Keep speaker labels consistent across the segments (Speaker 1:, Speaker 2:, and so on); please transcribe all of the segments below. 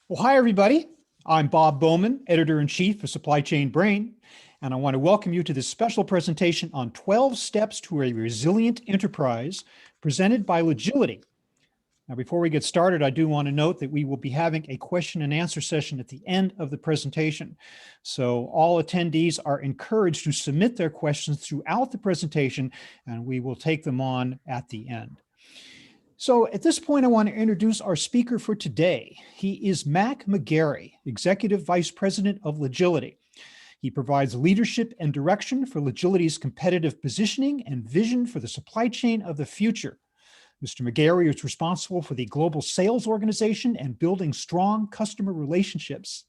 Speaker 1: Well, hi, everybody. I'm Bob Bowman, Editor-in-Chief of Supply Chain Brain, and I want to welcome you to this special presentation on 12 Steps to a Resilient Enterprise presented by Logility. Now, before we get started, I do want to note that we will be having a question and answer session at the end of the presentation. So all attendees are encouraged to submit their questions throughout the presentation, and we will take them on at the end. So at this point, I want to introduce our speaker for today. He is McGary, Executive Vice President of Logility. He provides leadership and direction for Logility's competitive positioning and vision for the supply chain of the future. Mr. McGary is responsible for the global sales organization and building strong customer relationships.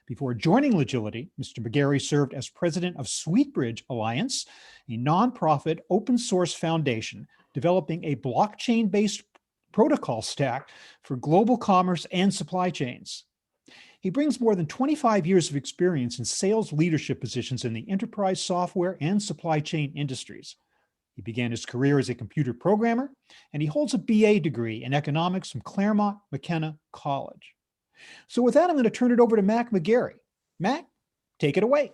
Speaker 1: Before joining Logility, Mr. McGary served as president of SweetBridge Alliance, a nonprofit open source foundation developing a blockchain-based protocol stack for global commerce and supply chains. He brings more than 25 years of experience in sales leadership positions in the enterprise software and supply chain industries. He began his career as a computer programmer, and he holds a BA degree in economics from Claremont McKenna College. So with that, I'm going to turn it over to McGary. Mac, take it away.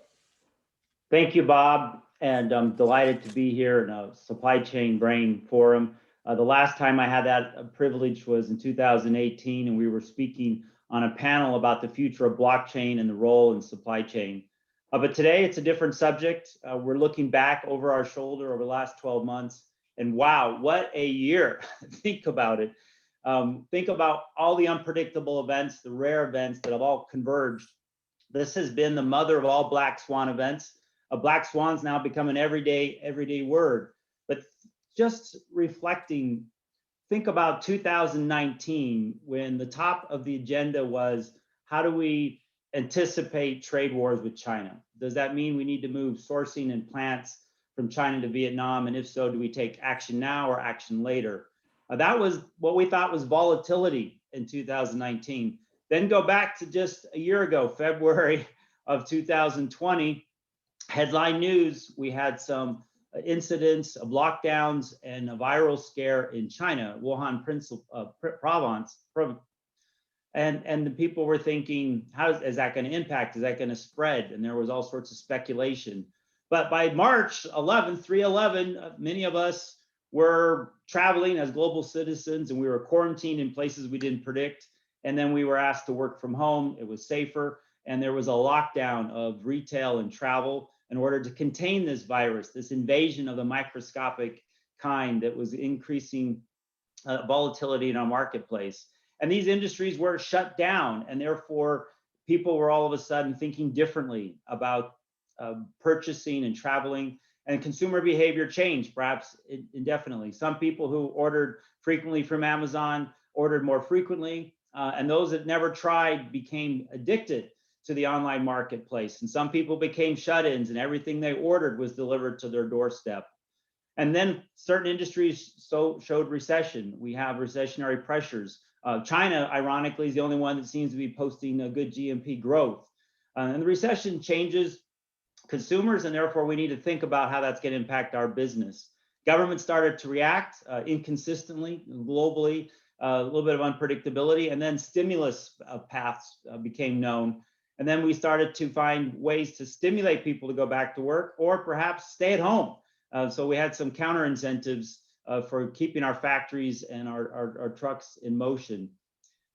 Speaker 2: Thank you, Bob, and I'm delighted to be here in a Supply Chain Brain Forum. The last time I had that privilege was in 2018, and we were speaking on a panel about the future of blockchain and the role in supply chain. But today it's a different subject. We're looking back over our shoulder over the last 12 months, and wow, what a year. Think about it. Think about all the unpredictable events, the rare events that have all converged. This has been the mother of all black swan events. A black swan's now become an everyday word. But just reflecting, think about 2019 when the top of the agenda was how do we anticipate trade wars with China? Does that mean we need to move sourcing and plants from China to Vietnam? And if so, do we take action now or action later? That was what we thought was volatility in 2019. Then go back to just a year ago, February of 2020, headline news, we had some incidents of lockdowns and a viral scare in China, Wuhan province. And the people were thinking, how is that going to impact? Is that going to spread? And there was all sorts of speculation. But by March 11th, 3/11, many of us were traveling as global citizens, and we were quarantined in places we didn't predict. And then we were asked to work from home. It was safer. And there was a lockdown of retail and travel in order to contain this virus, this invasion of the microscopic kind that was increasing volatility in our marketplace. And these industries were shut down, and therefore people were all of a sudden thinking differently about purchasing and traveling, and consumer behavior changed, perhaps indefinitely. Some people who ordered frequently from Amazon ordered more frequently, and those that never tried became addicted to the online marketplace. And some people became shut-ins, and everything they ordered was delivered to their doorstep. And then certain industries showed recession. We have recessionary pressures. China, ironically, is the only one that seems to be posting a good GNP growth. And the recession changes consumers, and therefore we need to think about how that's going to impact our business. Government started to react inconsistently, globally, a little bit of unpredictability, and then stimulus paths became known. And then we started to find ways to stimulate people to go back to work or perhaps stay at home. So we had some counter incentives for keeping our factories and our trucks in motion.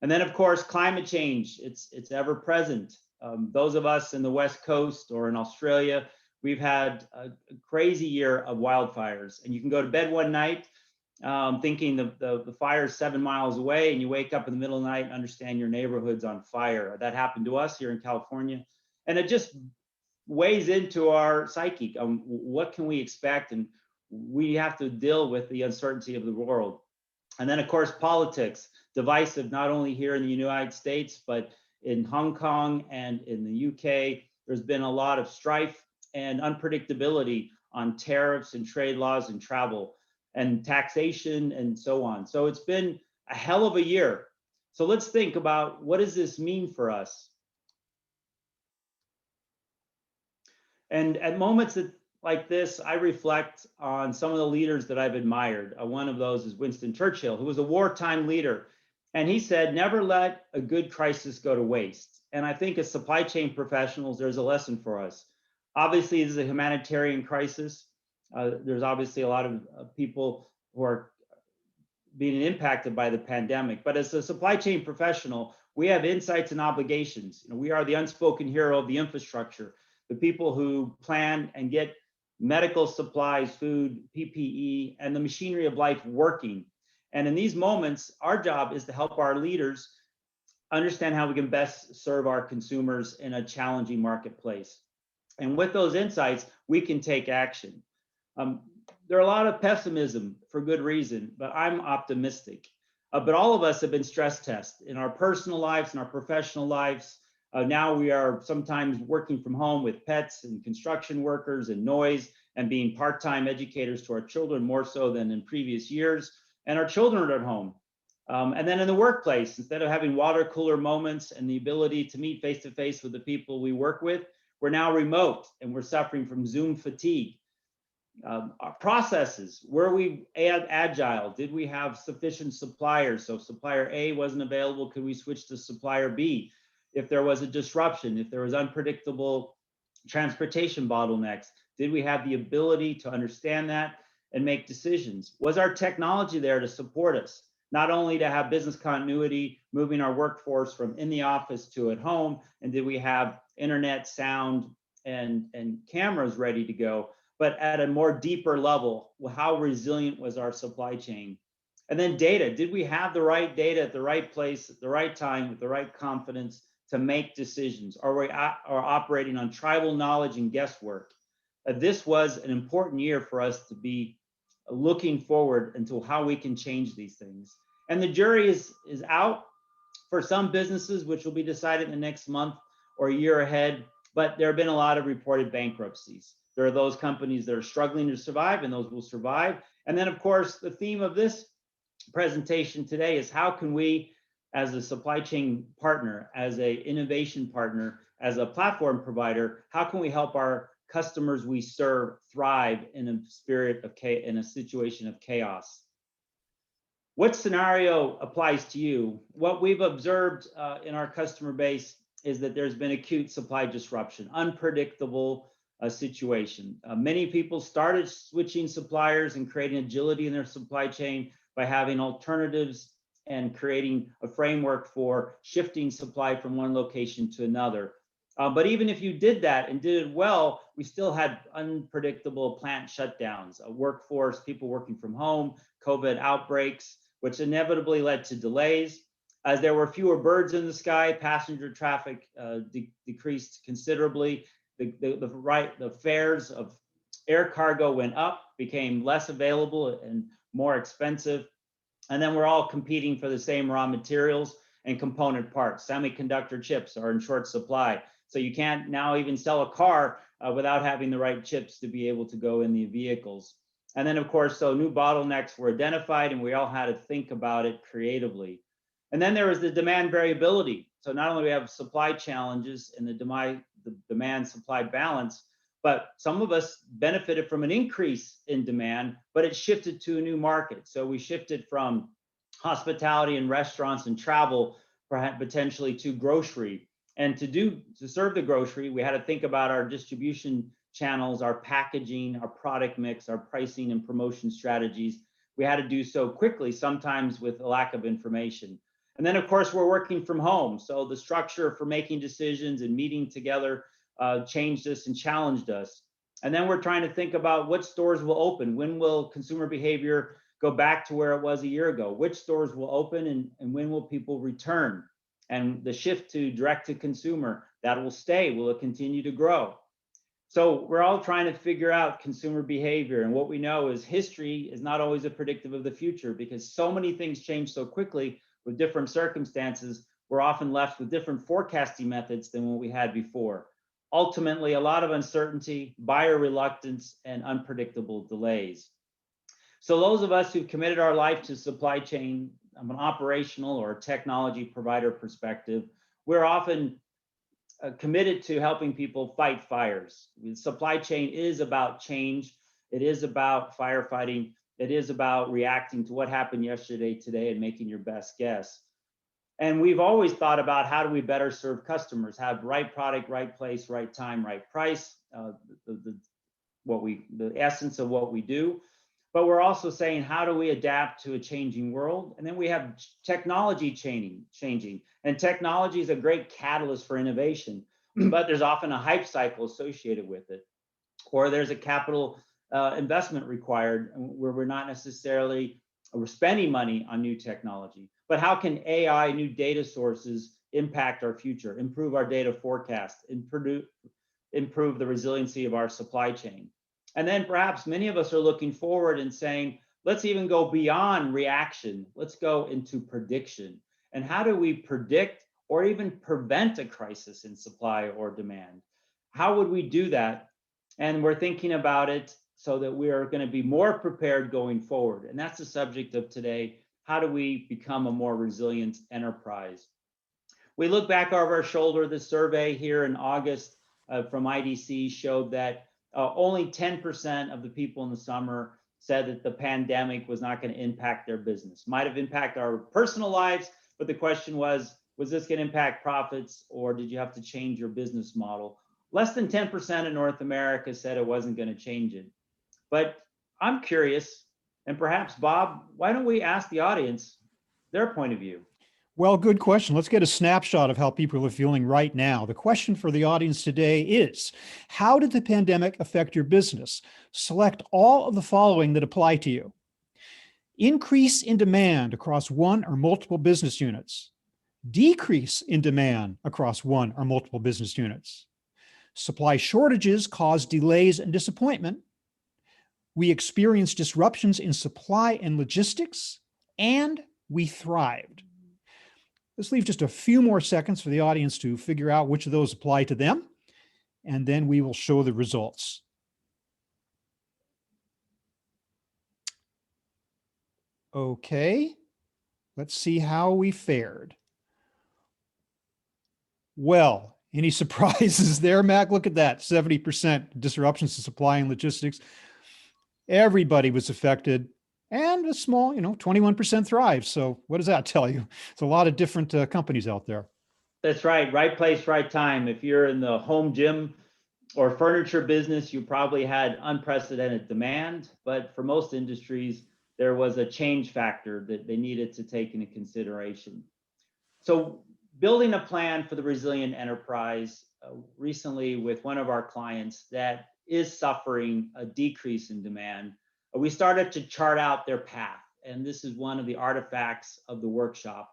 Speaker 2: And then, of course, climate change, it's ever present. Those of us in the West Coast or in Australia, we've had a crazy year of wildfires. And you can go to bed one night thinking the fire is 7 miles away, and you wake up in the middle of the night and understand your neighborhood's on fire. That happened to us here in California. And it just weighs into our psyche. What can we expect? And we have to deal with the uncertainty of the world. And then, of course, politics, divisive, not only here in the United States, but in Hong Kong and in the UK. There's been a lot of strife and unpredictability on tariffs and trade laws and travel and taxation and so on. So it's been a hell of a year. So let's think about, what does this mean for us? And at moments like this, I reflect on some of the leaders that I've admired. One of those is Winston Churchill, who was a wartime leader. And he said, never let a good crisis go to waste. And I think as supply chain professionals, there's a lesson for us. Obviously, this is a humanitarian crisis. There's obviously a lot of people who are being impacted by the pandemic. But as a supply chain professional, we have insights and obligations. We are the unspoken hero of the infrastructure, the people who plan and get medical supplies, food, PPE, and the machinery of life working. And in these moments, our job is to help our leaders understand how we can best serve our consumers in a challenging marketplace. And with those insights, we can take action. There are a lot of pessimism for good reason, but I'm optimistic. But all of us have been stress tested in our personal lives and our professional lives. Now we are sometimes working from home with pets and construction workers and noise and being part-time educators to our children more so than in previous years. And our children are at home. And then in the workplace, instead of having water cooler moments and the ability to meet face-to-face with the people we work with, we're now remote and we're suffering from Zoom fatigue. Our processes, were we agile? Did we have sufficient suppliers? So if supplier A wasn't available, could we switch to supplier B? If there was a disruption, if there was unpredictable transportation bottlenecks, did we have the ability to understand that and make decisions? Was our technology there to support us? Not only to have business continuity, moving our workforce from in the office to at home, and did we have internet, sound, and cameras ready to go, but at a more deeper level, how resilient was our supply chain? And then data, did we have the right data at the right place, at the right time, with the right confidence to make decisions? Are we operating on tribal knowledge and guesswork? This was an important year for us to be looking forward into how we can change these things. And the jury is out for some businesses, which will be decided in the next month or a year ahead, but there have been a lot of reported bankruptcies. There are those companies that are struggling to survive, and those will survive. And then, of course, the theme of this presentation today is how can we, as a supply chain partner, as an innovation partner, as a platform provider, how can we help our customers we serve thrive in a situation of chaos? What scenario applies to you? What we've observed in our customer base is that there's been acute supply disruption, unpredictable situation. Many people started switching suppliers and creating agility in their supply chain by having alternatives and creating a framework for shifting supply from one location to another. But even if you did that and did it well, we still had unpredictable plant shutdowns, a workforce, people working from home, COVID outbreaks, which inevitably led to delays. As there were fewer birds in the sky, passenger traffic decreased considerably. The fares of air cargo went up, became less available and more expensive. And then we're all competing for the same raw materials and component parts. Semiconductor chips are in short supply. So you can't now even sell a car without having the right chips to be able to go in the vehicles. And then, of course, so new bottlenecks were identified, and we all had to think about it creatively. And then there was the demand variability. So not only do we have supply challenges and the demand supply balance, but some of us benefited from an increase in demand, but it shifted to a new market. So we shifted from hospitality and restaurants and travel, perhaps potentially to grocery. And to serve the grocery, we had to think about our distribution channels, our packaging, our product mix, our pricing and promotion strategies. We had to do so quickly, sometimes with a lack of information. And then, of course, we're working from home. So the structure for making decisions and meeting together changed us and challenged us. And then we're trying to think about what stores will open. When will consumer behavior go back to where it was a year ago? Which stores will open and when will people return? And the shift to direct to consumer, that will stay. Will it continue to grow? So we're all trying to figure out consumer behavior. And what we know is history is not always a predictive of the future, because so many things change so quickly with different circumstances. We're often left with different forecasting methods than what we had before. Ultimately, a lot of uncertainty, buyer reluctance, and unpredictable delays. So those of us who've committed our life to supply chain from an operational or technology provider perspective, we're often committed to helping people fight fires. Supply chain is about change. It is about firefighting. It is about reacting to what happened yesterday, today, and making your best guess. And we've always thought about how do we better serve customers, have right product, right place, right time, right price, the essence of what we do. But we're also saying, how do we adapt to a changing world? And then we have technology changing. And technology is a great catalyst for innovation, but there's often a hype cycle associated with it. Or there's a capital investment required where we're spending money on new technology. But how can AI, new data sources impact our future, improve our data forecast, improve the resiliency of our supply chain? And then perhaps many of us are looking forward and saying, let's even go beyond reaction. Let's go into prediction. And how do we predict or even prevent a crisis in supply or demand? How would we do that? And we're thinking about it so that we are going to be more prepared going forward. And that's the subject of today. How do we become a more resilient enterprise? We look back over our shoulder. The survey here in August from IDC showed that only 10% of the people in the summer said that the pandemic was not going to impact their business. Might have impacted our personal lives, but the question was this going to impact profits, or did you have to change your business model? Less than 10% of North America said it wasn't going to change it. But I'm curious, and perhaps Bob, why don't we ask the audience their point of view?
Speaker 1: Well, good question. Let's get a snapshot of how people are feeling right now. The question for the audience today is, how did the pandemic affect your business? Select all of the following that apply to you. Increase in demand across one or multiple business units. Decrease in demand across one or multiple business units. Supply shortages caused delays and disappointment. We experienced disruptions in supply and logistics, and we thrived. Let's leave just a few more seconds for the audience to figure out which of those apply to them, and then we will show the results. Okay, let's see how we fared. Well, any surprises there, Mac? Look at that, 70% disruptions to supply and logistics. Everybody was affected, and a small, 21% thrive. So what does that tell you? It's a lot of different companies out there.
Speaker 2: That's right. Right place, right time. If you're in the home gym or furniture business, you probably had unprecedented demand. But for most industries, there was a change factor that they needed to take into consideration. So building a plan for the resilient enterprise recently with one of our clients that is suffering a decrease in demand, we started to chart out their path. And this is one of the artifacts of the workshop.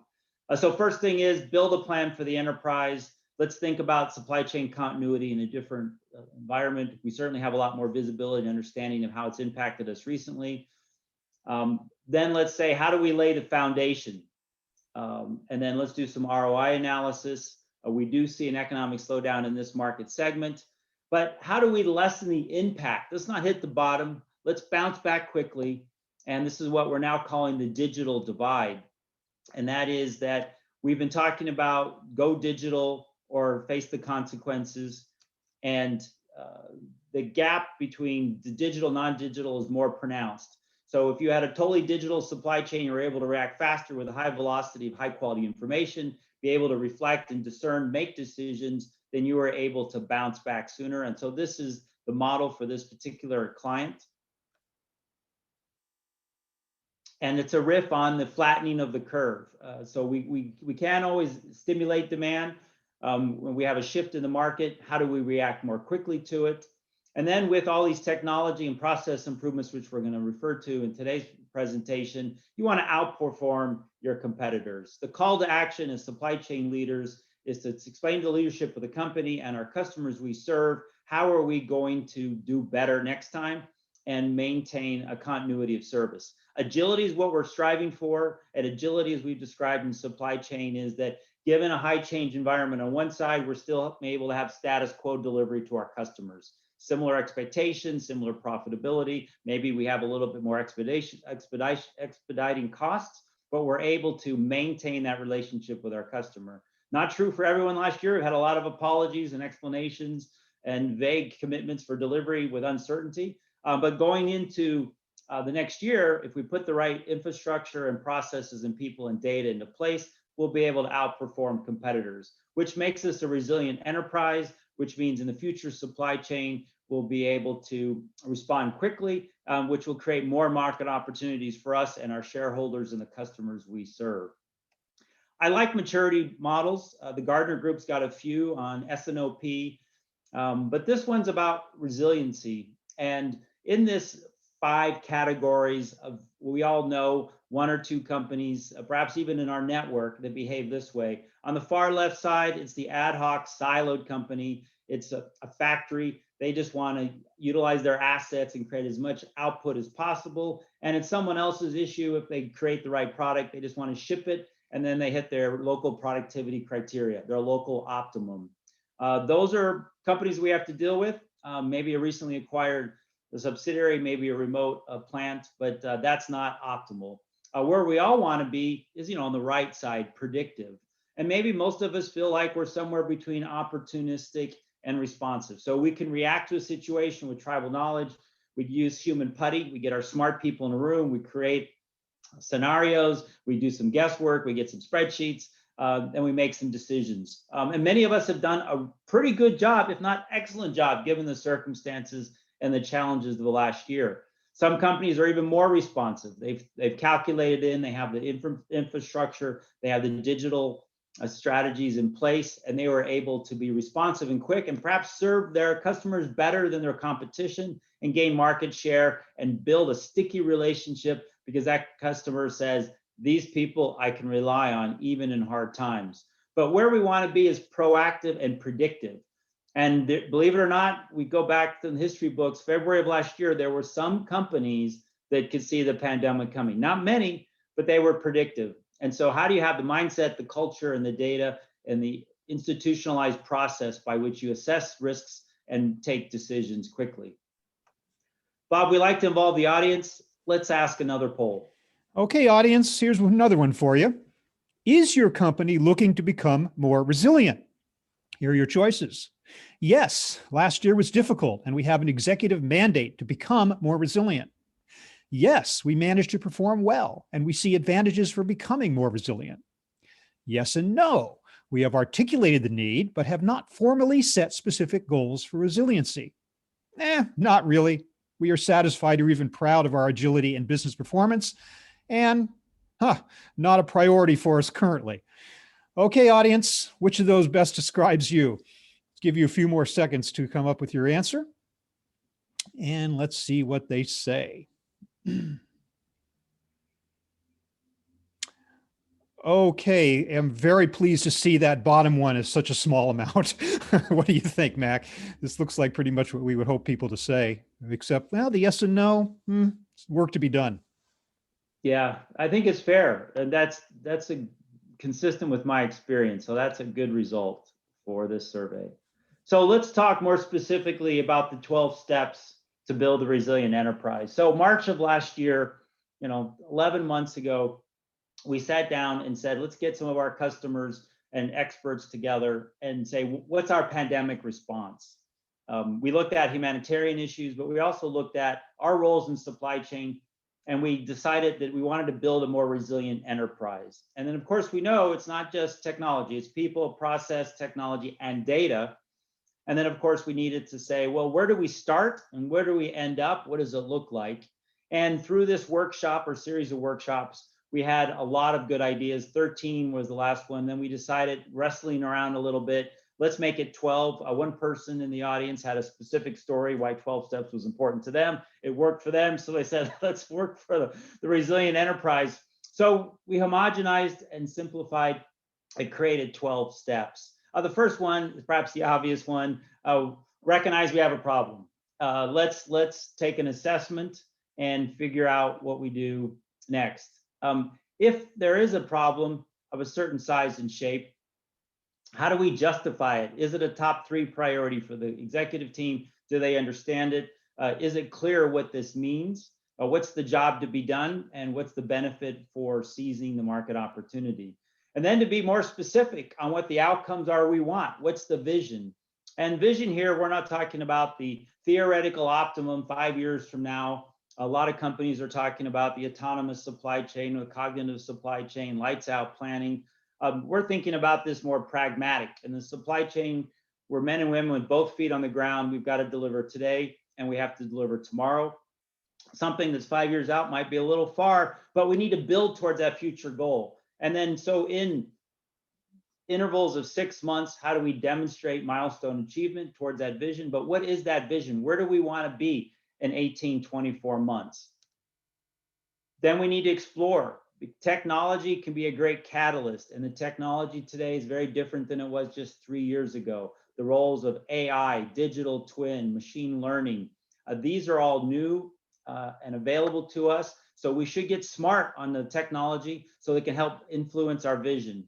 Speaker 2: So first thing is build a plan for the enterprise. Let's think about supply chain continuity in a different environment. We certainly have a lot more visibility and understanding of how it's impacted us recently. Then let's say, how do we lay the foundation? And then let's do some ROI analysis. We do see an economic slowdown in this market segment, but how do we lessen the impact? Let's not hit the bottom. Let's bounce back quickly. And this is what we're now calling the digital divide. And that is that we've been talking about go digital or face the consequences. And the gap between the digital, non-digital is more pronounced. So if you had a totally digital supply chain, you're able to react faster with a high velocity of high quality information, be able to reflect and discern, make decisions, then you were able to bounce back sooner. And so this is the model for this particular client. And it's a riff on the flattening of the curve. So we can't always stimulate demand. When we have a shift in the market, how do we react more quickly to it? And then with all these technology and process improvements, which we're going to refer to in today's presentation, you want to outperform your competitors. The call to action as supply chain leaders is to explain to the leadership of the company and our customers we serve, how are we going to do better next time and maintain a continuity of service. Agility is what we're striving for, and agility, as we've described in supply chain, is that given a high change environment on one side, we're still able to have status quo delivery to our customers. Similar expectations, similar profitability. Maybe we have a little bit more expediting costs, but we're able to maintain that relationship with our customer. Not true for everyone last year. We had a lot of apologies and explanations and vague commitments for delivery with uncertainty. But going into the next year, if we put the right infrastructure and processes and people and data into place, we'll be able to outperform competitors, which makes us a resilient enterprise, which means in the future supply chain, we'll be able to respond quickly, which will create more market opportunities for us and our shareholders and the customers we serve. I like maturity models. The Gardner Group's got a few on S&OP, but this one's about resiliency. And in this 5 categories of, we all know 1 or 2 companies, perhaps even in our network, that behave this way. On the far left side, it's the ad hoc siloed company. It's a factory. They just want to utilize their assets and create as much output as possible. And it's someone else's issue if they create the right product. They just want to ship it, and then they hit their local productivity criteria, their local optimum. Those are companies we have to deal with. Maybe a recently acquired subsidiary, maybe a remote plant, but that's not optimal. Where we all want to be is, on the right side, predictive. And maybe most of us feel like we're somewhere between opportunistic and responsive. So we can react to a situation with tribal knowledge. We use human putty. We get our smart people in a room. We create scenarios. We do some guesswork. We get some spreadsheets, and we make some decisions. And many of us have done a pretty good job, if not excellent job, given the circumstances and the challenges of the last year. Some companies are even more responsive. They've calculated in, they have the infrastructure, they have the digital strategies in place, and they were able to be responsive and quick and perhaps serve their customers better than their competition and gain market share and build a sticky relationship because that customer says, these people I can rely on even in hard times. But where we want to be is proactive and predictive. And believe it or not, we go back to the history books, February of last year, there were some companies that could see the pandemic coming. Not many, but they were predictive. And so how do you have the mindset, the culture, and the data, and the institutionalized process by which you assess risks and take decisions quickly? Bob, we like to involve the audience. Let's ask another poll.
Speaker 1: Okay, audience, here's another one for you. Is your company looking to become more resilient? Here are your choices. Yes, last year was difficult, and we have an executive mandate to become more resilient. Yes, we managed to perform well, and we see advantages for becoming more resilient. Yes and no, we have articulated the need, but have not formally set specific goals for resiliency. Not really. We are satisfied or even proud of our agility and business performance, and not a priority for us currently. Okay, audience, which of those best describes you? Let's give you a few more seconds to come up with your answer. And let's see what they say. Okay, I'm very pleased to see that bottom one is such a small amount. What do you think, Mac? This looks like pretty much what we would hope people to say, except, well, the yes and no, work to be done.
Speaker 2: Yeah, I think it's fair. And that's consistent with my experience. So that's a good result for this survey. So let's talk more specifically about the 12 steps to build a resilient enterprise. So March of last year, 11 months ago, we sat down and said, let's get some of our customers and experts together and say, what's our pandemic response? We looked at humanitarian issues, but we also looked at our roles in supply chain, and we decided that we wanted to build a more resilient enterprise. And then, of course, we know it's not just technology, it's people, process, technology, and data. And then, of course, we needed to say, well, where do we start and where do we end up? What does it look like? And through this workshop or series of workshops, we had a lot of good ideas. 13 was the last one. Then we decided, wrestling around a little bit, let's make it 12. One person in the audience had a specific story why 12 steps was important to them. It worked for them. So they said, let's work for the resilient enterprise. So we homogenized and simplified and created 12 steps. The first one is perhaps the obvious one. Recognize we have a problem. Let's take an assessment and figure out what we do next. If there is a problem of a certain size and shape, how do we justify it? Is it a top 3 priority for the executive team? Do they understand it? Is it clear what this means? What's the job to be done? And what's the benefit for seizing the market opportunity? And then to be more specific on what the outcomes are we want. What's the vision? And vision here, we're not talking about the theoretical optimum 5 years from now. A lot of companies are talking about the autonomous supply chain, the cognitive supply chain, lights out planning. We're thinking about this more pragmatic. In the supply chain, we're men and women with both feet on the ground. We've got to deliver today and we have to deliver tomorrow. Something that's 5 years out might be a little far, but we need to build towards that future goal. And then so in intervals of 6 months, how do we demonstrate milestone achievement towards that vision? But what is that vision? Where do we want to be in 18, 24 months? Then we need to explore. Technology can be a great catalyst, and the technology today is very different than it was just 3 years ago. The roles of AI, digital twin, machine learning, these are all new and available to us. So we should get smart on the technology so it can help influence our vision.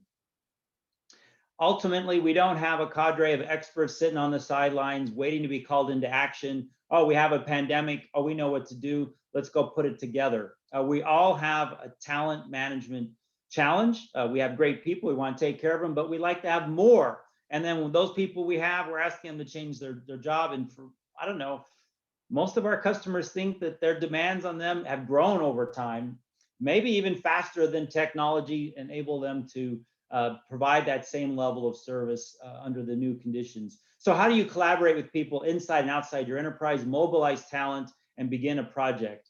Speaker 2: Ultimately, we don't have a cadre of experts sitting on the sidelines waiting to be called into action. Oh, we have a pandemic. Oh, we know what to do. Let's go put it together. We all have a talent management challenge. We have great people. We want to take care of them, but we like to have more. And then with those people we have, we're asking them to change their job. And for, I don't know, most of our customers think that their demands on them have grown over time, maybe even faster than technology enable them to provide that same level of service under the new conditions. So how do you collaborate with people inside and outside your enterprise, mobilize talent, and begin a project?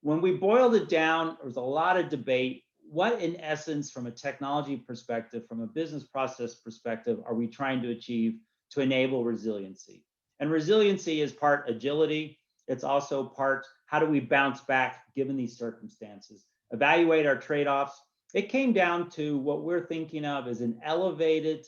Speaker 2: When we boiled it down, there was a lot of debate. What, in essence, from a technology perspective, from a business process perspective, are we trying to achieve to enable resiliency? And resiliency is part agility. It's also part, how do we bounce back given these circumstances? Evaluate our trade-offs. It came down to what we're thinking of as an elevated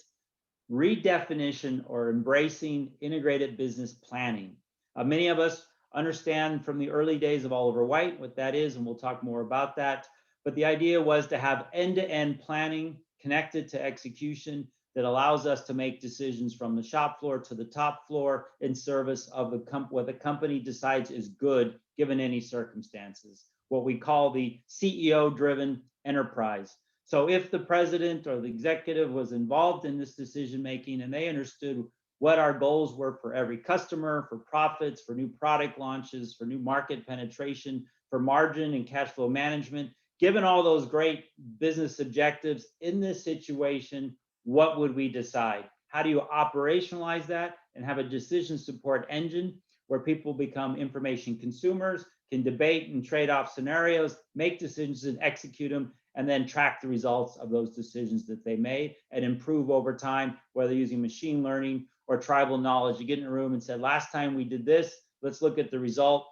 Speaker 2: redefinition or embracing integrated business planning. Many of us understand from the early days of Oliver White what that is, and we'll talk more about that. But the idea was to have end-to-end planning connected to execution that allows us to make decisions from the shop floor to the top floor in service of what the company decides is good given any circumstances, what we call the CEO-driven enterprise. So if the president or the executive was involved in this decision making and they understood what our goals were for every customer, for profits, for new product launches, for new market penetration, for margin and cash flow management, given all those great business objectives in this situation, what would we decide? How do you operationalize that and have a decision support engine where people become information consumers, can debate and trade off scenarios, make decisions and execute them, and then track the results of those decisions that they made and improve over time, whether using machine learning or tribal knowledge. You get in a room and said, last time we did this, let's look at the result.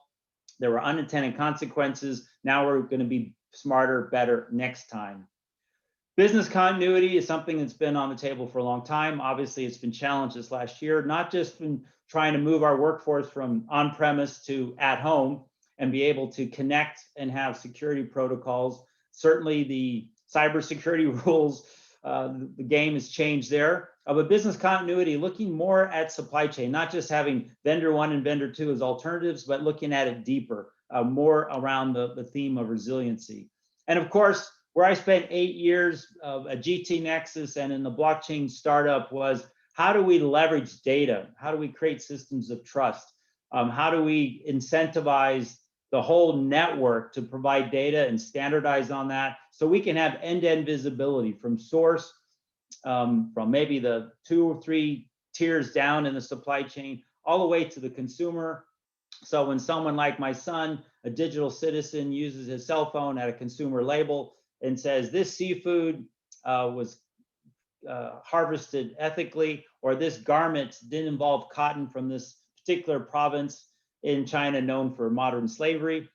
Speaker 2: There were unintended consequences. Now we're going to be smarter, better next time. Business continuity is something that's been on the table for a long time. Obviously, it's been challenged this last year, not just in trying to move our workforce from on-premise to at home and be able to connect and have security protocols. Certainly the cybersecurity rules, the game has changed there. But business continuity, looking more at supply chain, not just having vendor one and vendor two as alternatives, but looking at it deeper, more around the theme of resiliency. And of course, where I spent 8 years at GT Nexus and in the blockchain startup was, how do we leverage data? How do we create systems of trust? How do we incentivize the whole network to provide data and standardize on that so we can have end-to-end visibility from source, from maybe the 2 or 3 tiers down in the supply chain, all the way to the consumer. So when someone like my son, a digital citizen, uses his cell phone at a consumer label and says, this seafood was harvested ethically, or this garment didn't involve cotton from this particular province in China known for modern slavery,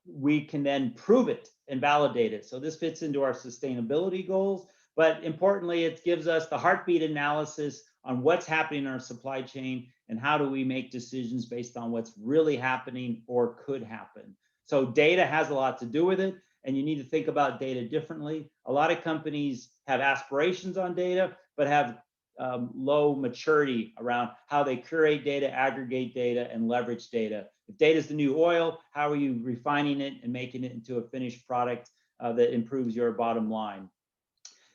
Speaker 2: we can then prove it and validate it. So this fits into our sustainability goals, but importantly, it gives us the heartbeat analysis on what's happening in our supply chain and how do we make decisions based on what's really happening or could happen. So data has a lot to do with it, and you need to think about data differently. A lot of companies have aspirations on data, but have low maturity around how they curate data, aggregate data, and leverage data. If data is the new oil, how are you refining it and making it into a finished product that improves your bottom line?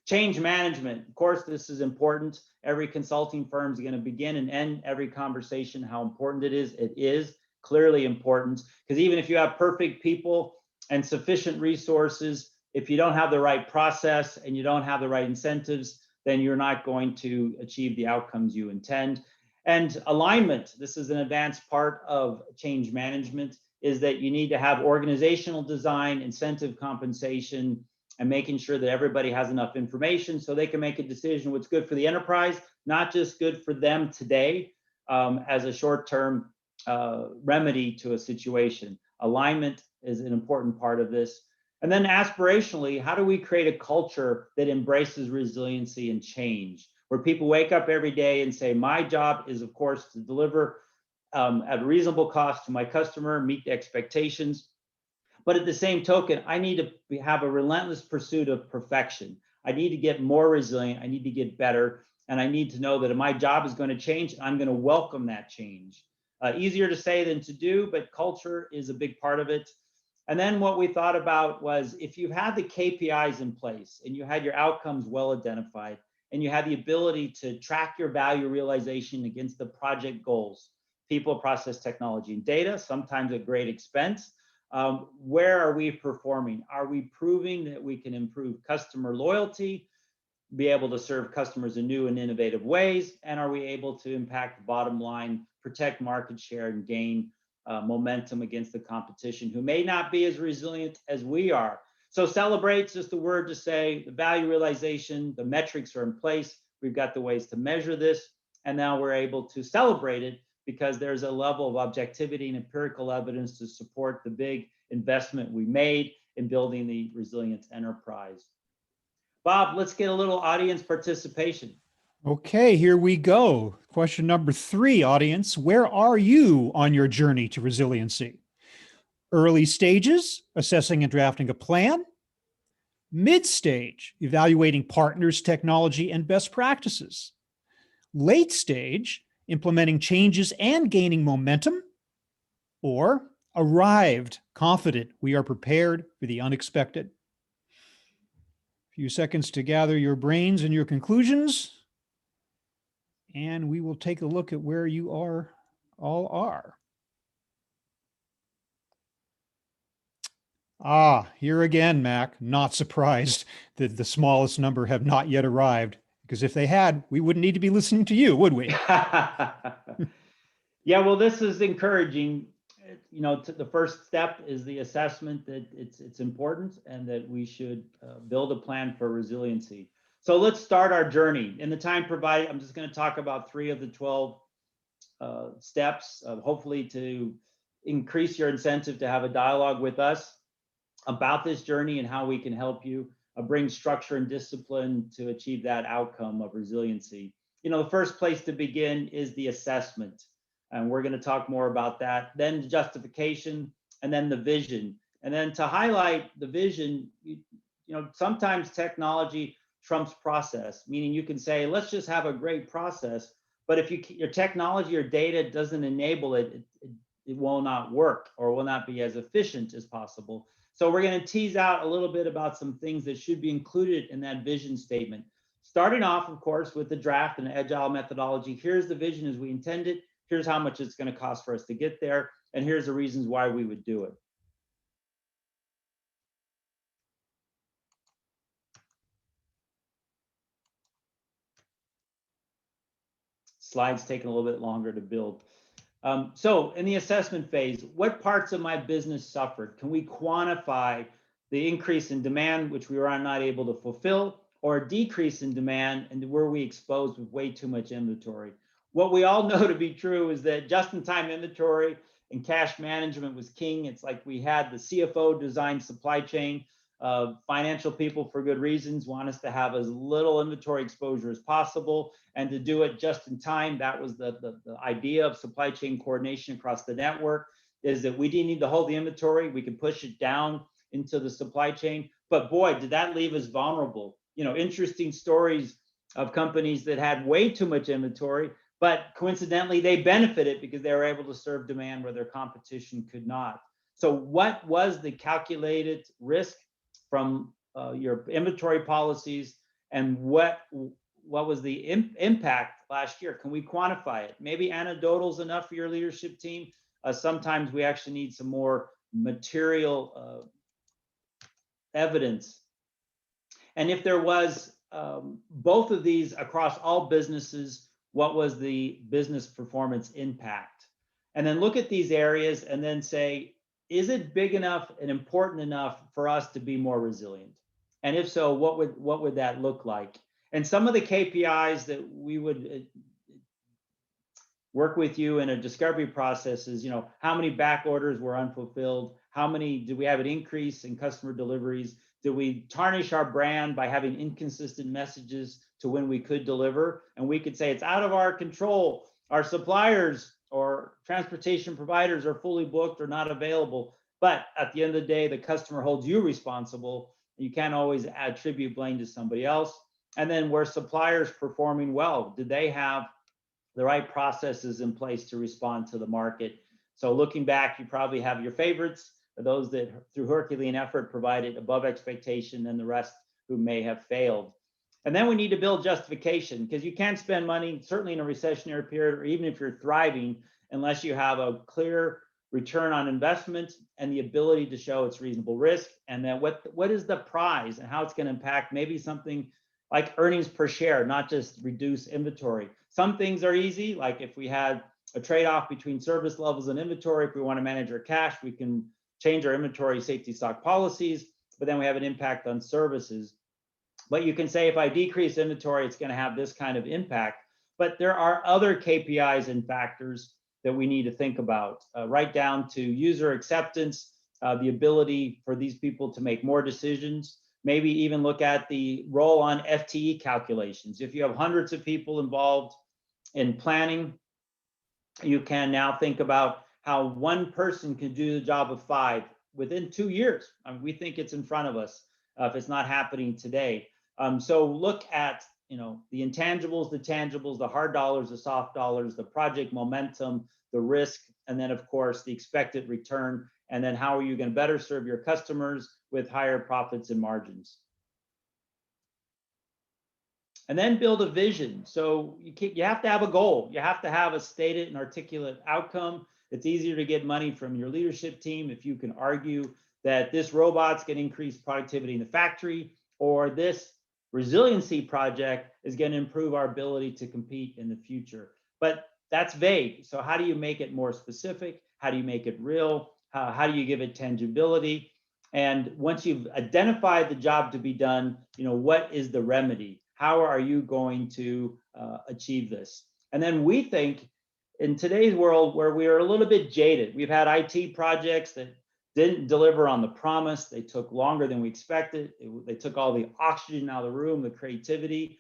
Speaker 2: Change management. Of course, this is important. Every consulting firm is going to begin and end every conversation how important it is. It is clearly important, because even if you have perfect people and sufficient resources, If you don't have the right process and you don't have the right incentives, then you're not going to achieve the outcomes you intend. And alignment, this is an advanced part of change management, is that you need to have organizational design, incentive compensation, and making sure that everybody has enough information so they can make a decision what's good for the enterprise, not just good for them today as a short-term remedy to a situation. Alignment is an important part of this. And then aspirationally, how do we create a culture that embraces resiliency and change, where people wake up every day and say, my job is, of course, to deliver at a reasonable cost to my customer, meet the expectations. But at the same token, I need to have a relentless pursuit of perfection. I need to get more resilient. I need to get better. And I need to know that if my job is going to change, I'm going to welcome that change. Easier to say than to do, but culture is a big part of it. And then what we thought about was, if you had the KPIs in place and you had your outcomes well identified and you had the ability to track your value realization against the project goals, people, process, technology, and data, sometimes at great expense, where are we performing? Are we proving that we can improve customer loyalty, be able to serve customers in new and innovative ways? And are we able to impact the bottom line, protect market share, and gain momentum against the competition who may not be as resilient as we are? So celebrate's just a word to say the value realization, the metrics are in place. We've got the ways to measure this. And now we're able to celebrate it because there's a level of objectivity and empirical evidence to support the big investment we made in building the resilient enterprise. Bob, let's get a little audience participation.
Speaker 1: Okay, here we go. Question number 3, audience. Where are you on your journey to resiliency? Early stages, assessing and drafting a plan. Mid stage, evaluating partners, technology, and best practices. Late stage, implementing changes and gaining momentum. Or arrived, confident we are prepared for the unexpected. A few seconds to gather your brains and your conclusions. And we will take a look at where you all are. Here again, Mac, not surprised that the smallest number have not yet arrived, because if they had, we wouldn't need to be listening to you, would we?
Speaker 2: Yeah, well, this is encouraging. You know, the first step is the assessment that it's important and that we should build a plan for resiliency. So let's start our journey. In the time provided, I'm just going to talk about 3 of the 12 steps, hopefully to increase your incentive to have a dialogue with us about this journey and how we can help you bring structure and discipline to achieve that outcome of resiliency. You know, the first place to begin is the assessment. And we're going to talk more about that. Then the justification, and then the vision. And then to highlight the vision, you know, sometimes technology trumps process, meaning you can say, let's just have a great process. But if your technology or data doesn't enable it, it will not work or will not be as efficient as possible. So we're going to tease out a little bit about some things that should be included in that vision statement. Starting off, of course, with the draft and agile methodology. Here's the vision as we intended. Here's how much it's going to cost for us to get there. And here's the reasons why we would do it. Slides taking a little bit longer to build. So in the assessment phase, what parts of my business suffered? Can we quantify the increase in demand, which we were not able to fulfill, or a decrease in demand, and were we exposed with way too much inventory? What we all know to be true is that just-in-time inventory and cash management was king. It's like we had the CFO design supply chain. Financial people, for good reasons, want us to have as little inventory exposure as possible and to do it just in time. That was the idea of supply chain coordination across the network, is that we didn't need to hold the inventory. We could push it down into the supply chain. But boy, did that leave us vulnerable. You know, interesting stories of companies that had way too much inventory, but coincidentally, they benefited because they were able to serve demand where their competition could not. So what was the calculated risk from your inventory policies, and what was the impact last year? Can we quantify it? Maybe anecdotal is enough for your leadership team. Sometimes we actually need some more material evidence. And if there was both of these across all businesses, what was the business performance impact? And then look at these areas and then say, is it big enough and important enough for us to be more resilient? And if so, what would that look like? And some of the KPIs that we would work with you in a discovery process is, how many back orders were unfulfilled? How many, did we have an increase in customer deliveries? Did we tarnish our brand by having inconsistent messages to when we could deliver? And we could say it's out of our control. Our suppliers or transportation providers are fully booked or not available. But at the end of the day, the customer holds you responsible. You can't always attribute blame to somebody else. And then were suppliers performing well? Did they have the right processes in place to respond to the market? So looking back, you probably have your favorites, those that through Herculean effort provided above expectation, and the rest who may have failed. And then we need to build justification, because you can't spend money, certainly in a recessionary period, or even if you're thriving, unless you have a clear return on investment and the ability to show it's reasonable risk, and then what is the prize and how it's going to impact maybe something like earnings per share, not just reduce inventory. Some things are easy, like if we had a trade-off between service levels and inventory, if we want to manage our cash, we can change our inventory safety stock policies, but then we have an impact on services. But you can say, if I decrease inventory, it's going to have this kind of impact. But there are other KPIs and factors that we need to think about, right down to user acceptance, the ability for these people to make more decisions, maybe even look at the role on FTE calculations. If you have hundreds of people involved in planning, you can now think about how one person can do the job of 5 within 2 years. I mean, we think it's in front of us if it's not happening today. So look at the intangibles, the tangibles, the hard dollars, the soft dollars, the project momentum, the risk, and then of course the expected return. And then how are you going to better serve your customers with higher profits and margins? And then build a vision. So you have to have a goal. You have to have a stated and articulate outcome. It's easier to get money from your leadership team if you can argue that this robot's going to increase productivity in the factory, or this resiliency project is going to improve our ability to compete in the future. But that's vague. So how do you make it more specific? How do you make it real? How do you give it tangibility? And once you've identified the job to be done, what is the remedy? How are you going to achieve this? And then we think in today's world where we are a little bit jaded, we've had IT projects that didn't deliver on the promise. They took longer than we expected. They took all the oxygen out of the room, the creativity.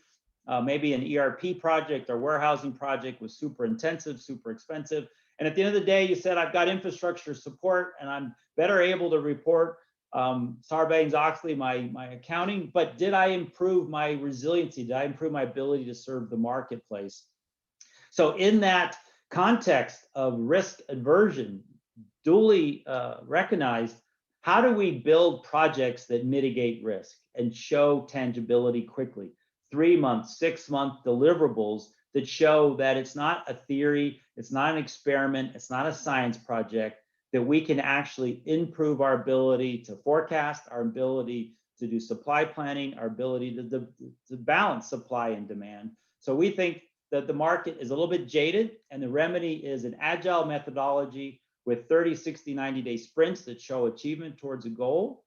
Speaker 2: Maybe an ERP project or warehousing project was super intensive, super expensive. And at the end of the day, you said, I've got infrastructure support and I'm better able to report Sarbanes-Oxley, my accounting, but did I improve my resiliency? Did I improve my ability to serve the marketplace? So in that context of risk aversion, duly recognized, how do we build projects that mitigate risk and show tangibility quickly? 3-month, 6-month deliverables that show that it's not a theory, it's not an experiment, it's not a science project, that we can actually improve our ability to forecast, our ability to do supply planning, our ability to balance supply and demand. So we think that the market is a little bit jaded, and the remedy is an agile methodology with 30, 60, 90-day sprints that show achievement towards a goal,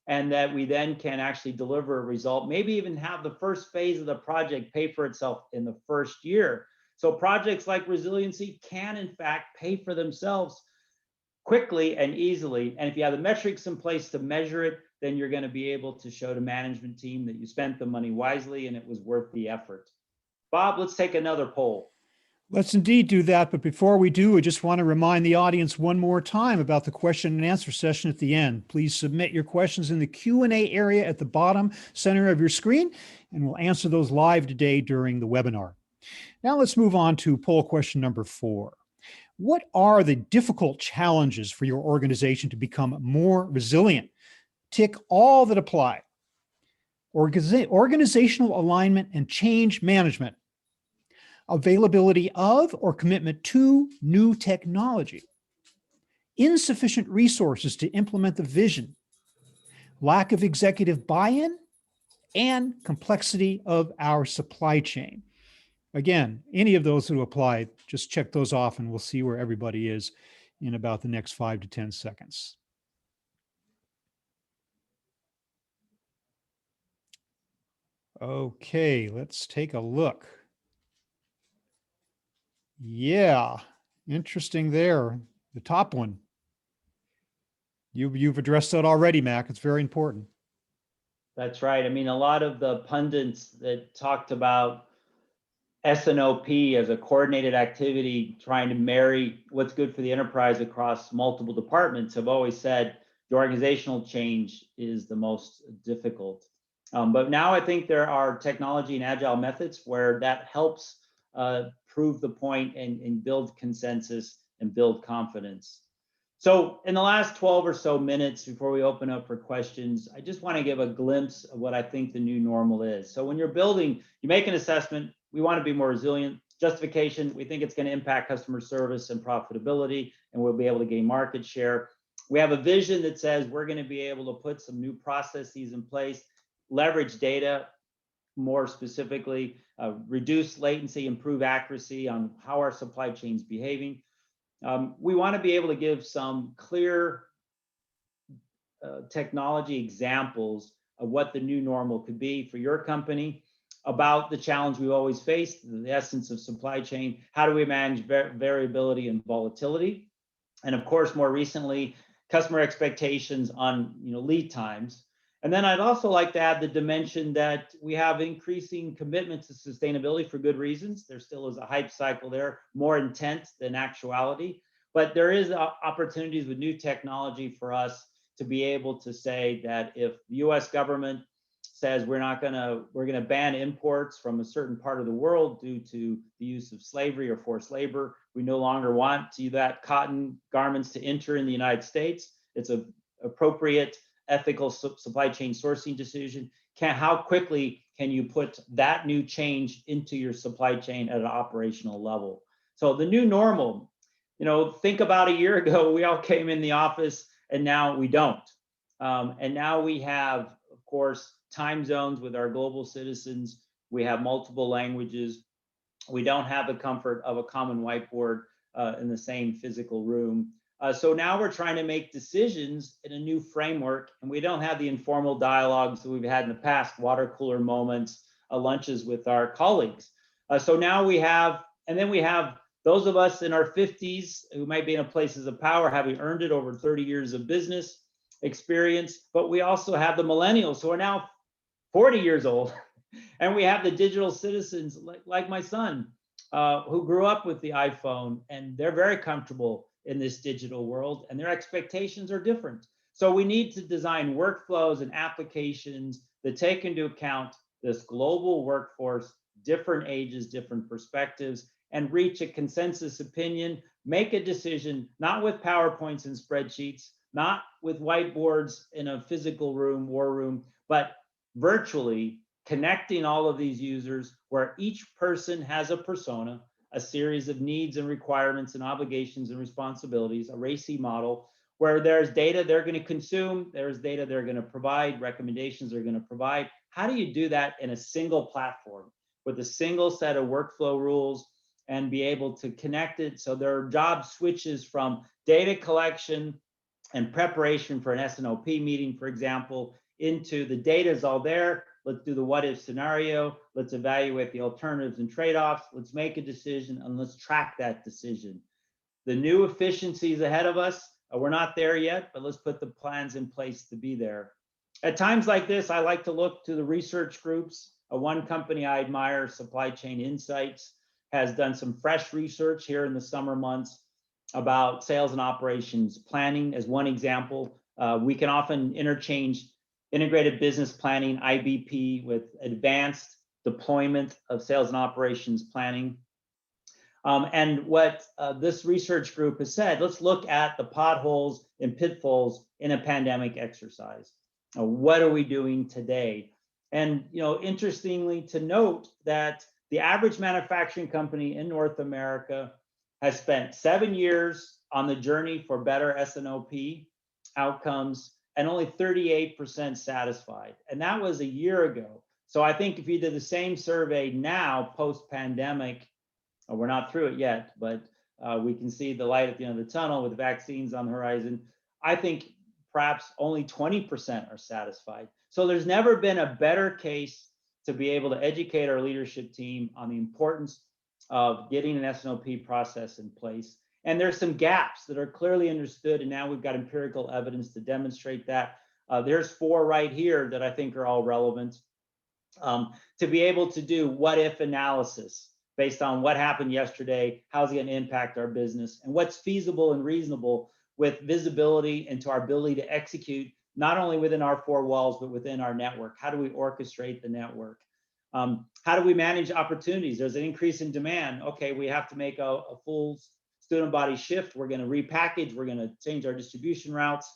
Speaker 2: and that we then can actually deliver a result, maybe even have the first phase of the project pay for itself in the first year. So projects like resiliency can in fact pay for themselves quickly and easily. And if you have the metrics in place to measure it, then you're going to be able to show the management team that you spent the money wisely and it was worth the effort. Bob, let's take another poll.
Speaker 1: Let's indeed do that. But before we do, I just want to remind the audience one more time about the question and answer session at the end. Please submit your questions in the Q&A area at the bottom center of your screen, and we'll answer those live today during the webinar. Now let's move on to poll question number 4. What are the difficult challenges for your organization to become more resilient? Tick all that apply. Organizational alignment and change management. Availability of or commitment to new technology. Insufficient resources to implement the vision. lack of executive buy-in, and complexity of our supply chain. Again, any of those who apply, just check those off and we'll see where everybody is in about the next 5 to 10 seconds. Okay, let's take a look. Yeah, interesting there. The top one. You've addressed that already, Mac. It's very important.
Speaker 2: That's right. I mean, a lot of the pundits that talked about S&OP as a coordinated activity, trying to marry what's good for the enterprise across multiple departments, have always said the organizational change is the most difficult. But now I think there are technology and agile methods where that helps prove the point and build consensus and build confidence. So in the last 12 or so minutes before we open up for questions, I just want to give a glimpse of what I think the new normal is. So when you're building, you make an assessment, we want to be more resilient. Justification, we think it's going to impact customer service and profitability, and we'll be able to gain market share. We have a vision that says we're going to be able to put some new processes in place, leverage data more specifically, reduce latency, improve accuracy on how our supply chain is behaving. We want to be able to give some clear technology examples of what the new normal could be for your company, about the challenge we've always faced, the essence of supply chain. How do we manage variability and volatility? And of course, more recently, customer expectations on lead times. And then I'd also like to add the dimension that we have increasing commitment to sustainability for good reasons. There still is a hype cycle there, more intense than actuality, but there is opportunities with new technology for us to be able to say that if the US government says we're going to ban imports from a certain part of the world due to the use of slavery or forced labor, we no longer want that cotton garments to enter in the United States. It's an appropriate ethical supply chain sourcing decision. How quickly can you put that new change into your supply chain at an operational level? So the new normal, think about a year ago, we all came in the office and now we don't. And now we have, of course, time zones with our global citizens. We have multiple languages. We don't have the comfort of a common whiteboard in the same physical room. So now we're trying to make decisions in a new framework, and we don't have the informal dialogues that we've had in the past, water cooler moments, lunches with our colleagues. So now we have those of us in our 50s who might be in places of power, having earned it over 30 years of business experience, but we also have the millennials who are now 40 years old, and we have the digital citizens like my son, who grew up with the iPhone, and they're very comfortable in this digital world, and their expectations are different. So we need to design workflows and applications that take into account this global workforce, different ages, different perspectives, and reach a consensus opinion, make a decision, not with PowerPoints and spreadsheets, not with whiteboards in a physical room, war room, but virtually connecting all of these users where each person has a persona, a series of needs and requirements and obligations and responsibilities, a RACI model, where there's data they're going to consume, there's data they're going to provide, recommendations they're going to provide. How do you do that in a single platform with a single set of workflow rules and be able to connect it so their job switches from data collection and preparation for an S&OP meeting, for example, into the data is all there. Let's do the what if scenario. Let's evaluate the alternatives and trade-offs. Let's make a decision and let's track that decision. The new efficiencies ahead of us, we're not there yet, but let's put the plans in place to be there. At times like this, I like to look to the research groups. One company I admire, Supply Chain Insights, has done some fresh research here in the summer months about sales and operations planning as one example. We can often interchange integrated business planning, IBP, with advanced deployment of sales and operations planning. And what this research group has said, let's look at the potholes and pitfalls in a pandemic exercise. What are we doing today? And interestingly to note that the average manufacturing company in North America has spent 7 years on the journey for better S&OP outcomes, and only 38% satisfied. And that was a year ago. So I think if you did the same survey now, post-pandemic, we're not through it yet, but we can see the light at the end of the tunnel with vaccines on the horizon. I think perhaps only 20% are satisfied. So there's never been a better case to be able to educate our leadership team on the importance of getting an S&OP process in place. And there's some gaps that are clearly understood, and now we've got empirical evidence to demonstrate that. There's 4 right here that I think are all relevant. To be able to do what-if analysis based on what happened yesterday, how's it going to impact our business, and what's feasible and reasonable with visibility into our ability to execute, not only within our 4 walls, but within our network. How do we orchestrate the network? How do we manage opportunities? There's an increase in demand. Okay, we have to make a full student body shift. We're going to repackage. We're going to change our distribution routes.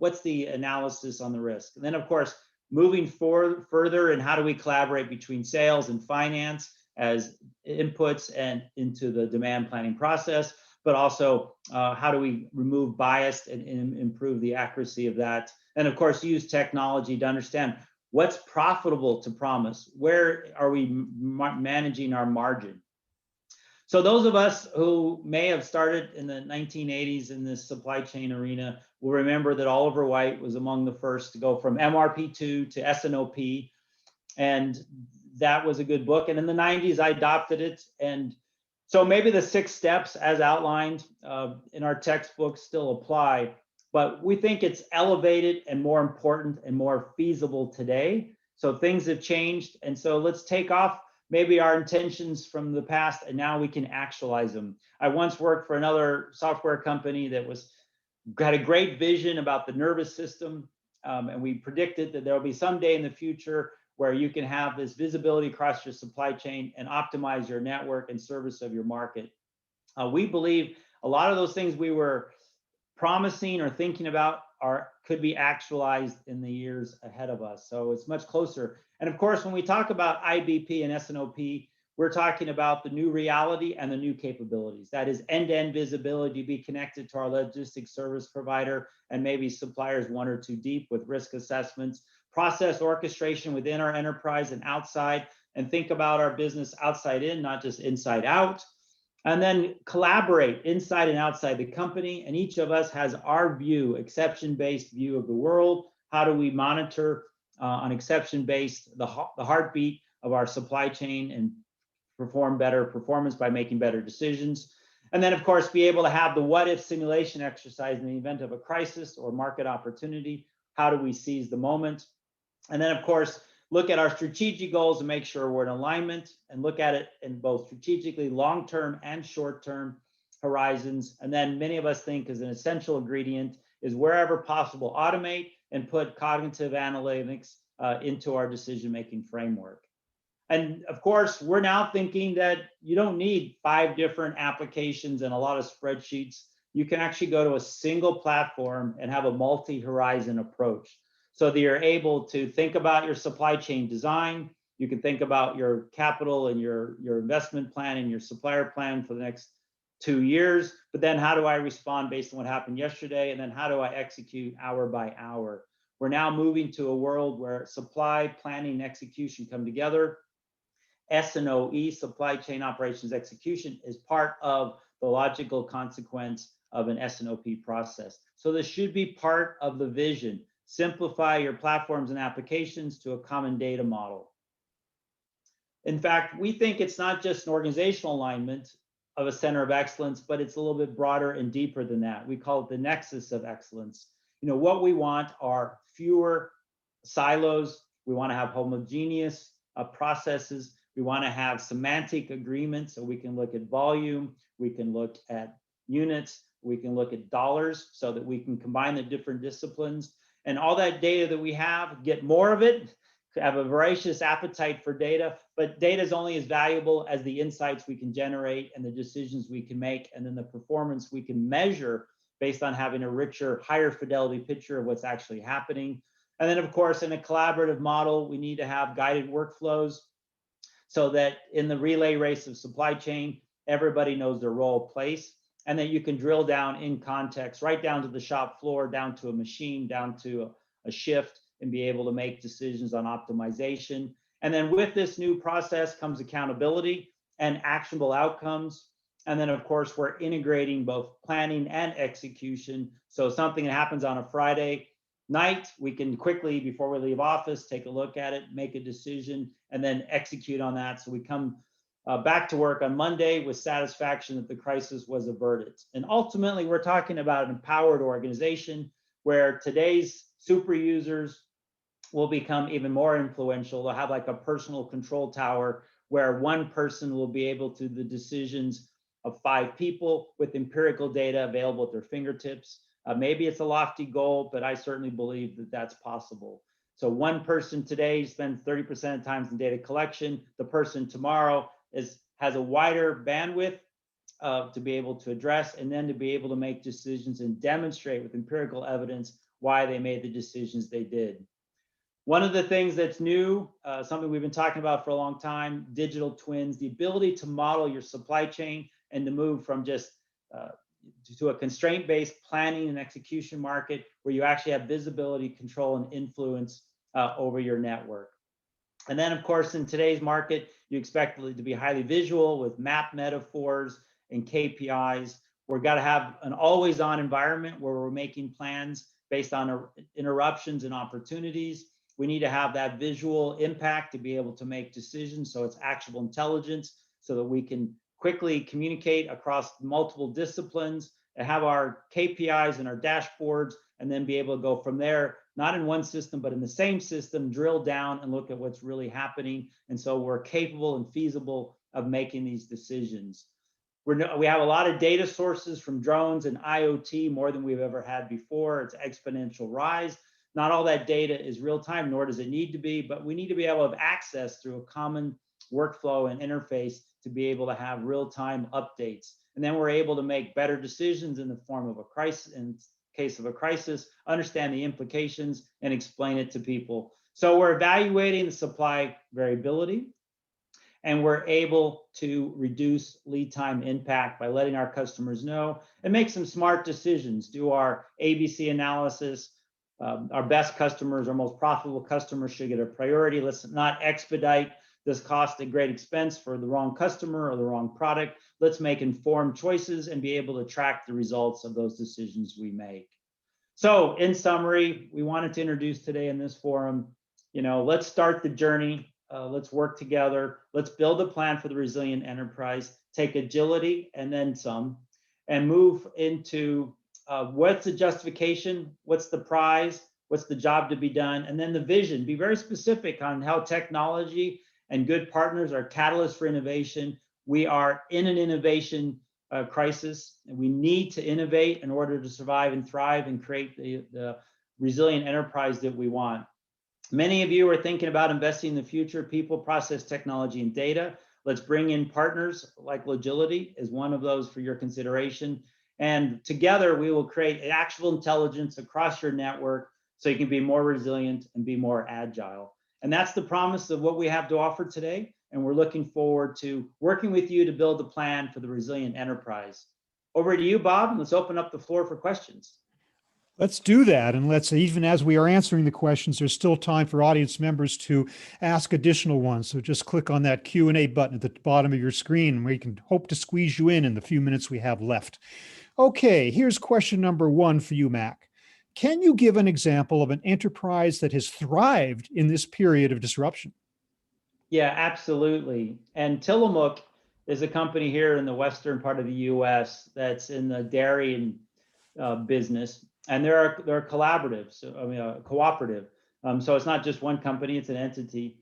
Speaker 2: What's the analysis on the risk? And then, of course, moving forward further, and how do we collaborate between sales and finance as inputs and into the demand planning process, but also how do we remove bias and improve the accuracy of that? And of course, use technology to understand what's profitable to promise. Where are we managing our margin? So those of us who may have started in the 1980s in this supply chain arena will remember that Oliver White was among the first to go from MRP2 to S&OP, and that was a good book. And in the 90s, I adopted it. And so maybe the 6 steps as outlined in our textbooks still apply, but we think it's elevated and more important and more feasible today. So things have changed. And so let's take off maybe our intentions from the past, and now we can actualize them. I once worked for another software company that had a great vision about the nervous system. And we predicted that there'll be some day in the future where you can have this visibility across your supply chain and optimize your network and service of your market. We believe a lot of those things we were promising or thinking about could be actualized in the years ahead of us. So it's much closer. And of course, when we talk about IBP and S&OP, we're talking about the new reality and the new capabilities. That is end-to-end visibility to be connected to our logistics service provider and maybe suppliers 1 or 2 deep with risk assessments, process orchestration within our enterprise and outside, and think about our business outside in, not just inside out. And then collaborate inside and outside the company. And each of us has our view, exception-based view of the world. How do we monitor on exception-based the heartbeat of our supply chain and perform better performance by making better decisions? And then, of course, be able to have the what-if simulation exercise in the event of a crisis or market opportunity. How do we seize the moment? And then, of course, look at our strategic goals and make sure we're in alignment, and look at it in both strategically long-term and short-term horizons. And then many of us think as an essential ingredient is wherever possible, automate and put cognitive analytics into our decision-making framework. And of course, we're now thinking that you don't need 5 different applications and a lot of spreadsheets. You can actually go to a single platform and have a multi-horizon approach, so that you're able to think about your supply chain design. You can think about your capital and your investment plan and your supplier plan for the next 2 years. But then how do I respond based on what happened yesterday? And then how do I execute hour by hour? We're now moving to a world where supply planning and execution come together. S&OE, supply chain operations execution, is part of the logical consequence of an S&OP process. So this should be part of the vision. Simplify your platforms and applications to a common data model. In fact, we think it's not just an organizational alignment of a center of excellence, but it's a little bit broader and deeper than that. We call it the nexus of excellence. What we want are fewer silos. We want to have homogeneous processes. We want to have semantic agreements, so we can look at volume, we can look at units, we can look at dollars, so that we can combine the different disciplines. And all that data that we have, get more of it, have a voracious appetite for data, but data is only as valuable as the insights we can generate and the decisions we can make, and then the performance we can measure based on having a richer, higher fidelity picture of what's actually happening. And then, of course, in a collaborative model, we need to have guided workflows so that in the relay race of supply chain, everybody knows their role, place, and then you can drill down in context, right down to the shop floor, down to a machine, down to a shift, and be able to make decisions on optimization. And then with this new process comes accountability and actionable outcomes. And then, of course, we're integrating both planning and execution. So something that happens on a Friday night, we can quickly, before we leave office, take a look at it, make a decision, and then execute on that. So we come back to work on Monday with satisfaction that the crisis was averted. And ultimately, we're talking about an empowered organization where today's super users will become even more influential. They'll have like a personal control tower where one person will be able to the decisions of 5 people with empirical data available at their fingertips. Maybe it's a lofty goal, but I certainly believe that that's possible. So one person today spends 30% of times in data collection. The person tomorrow has a wider bandwidth to be able to address, and then to be able to make decisions and demonstrate with empirical evidence why they made the decisions they did. One of the things that's new, something we've been talking about for a long time, digital twins, the ability to model your supply chain and to move from just to a constraint-based planning and execution market where you actually have visibility, control, and influence over your network. And then, of course, in today's market, you expect it to be highly visual with map metaphors and KPIs. We've got to have an always-on environment where we're making plans based on interruptions and opportunities. We need to have that visual impact to be able to make decisions. So it's actionable intelligence so that we can quickly communicate across multiple disciplines and have our KPIs and our dashboards, and then be able to go from there, not in one system, but in the same system, drill down and look at what's really happening. And so we're capable and feasible of making these decisions. We have a lot of data sources from drones and IoT, more than we've ever had before. It's exponential rise. Not all that data is real time, nor does it need to be, but we need to be able to have access through a common workflow and interface to be able to have real-time updates. And then we're able to make better decisions in the form of a crisis, in case of a crisis, understand the implications and explain it to people. So we're evaluating the supply variability, and we're able to reduce lead time impact by letting our customers know and make some smart decisions, do our ABC analysis. Our best customers, our most profitable customers should get a priority. Let's not expedite this cost at great expense for the wrong customer or the wrong product. Let's make informed choices and be able to track the results of those decisions we make. So in summary, we wanted to introduce today in this forum, let's start the journey. Let's work together. Let's build a plan for the resilient enterprise, take agility and then some, and move into what's the justification, what's the prize, what's the job to be done, and then the vision. Be very specific on how technology and good partners are catalysts for innovation. We are in an innovation crisis, and we need to innovate in order to survive and thrive and create the resilient enterprise that we want. Many of you are thinking about investing in the future, people, process, technology, and data. Let's bring in partners like Logility as one of those for your consideration. And together we will create actual intelligence across your network so you can be more resilient and be more agile. And that's the promise of what we have to offer today. And we're looking forward to working with you to build the plan for the resilient enterprise. Over to you, Bob. Let's open up the floor for questions.
Speaker 1: Let's do that. And let's, even as we are answering the questions, there's still time for audience members to ask additional ones. So just click on that Q&A button at the bottom of your screen, and we can hope to squeeze you in the few minutes we have left. Okay, here's question number 1 for you, Mac. Can you give an example of an enterprise that has thrived in this period of disruption?
Speaker 2: Yeah, absolutely. And Tillamook is a company here in the western part of the U.S. that's in the dairy and business, and they're collaborative, cooperative. So it's not just one company; it's an entity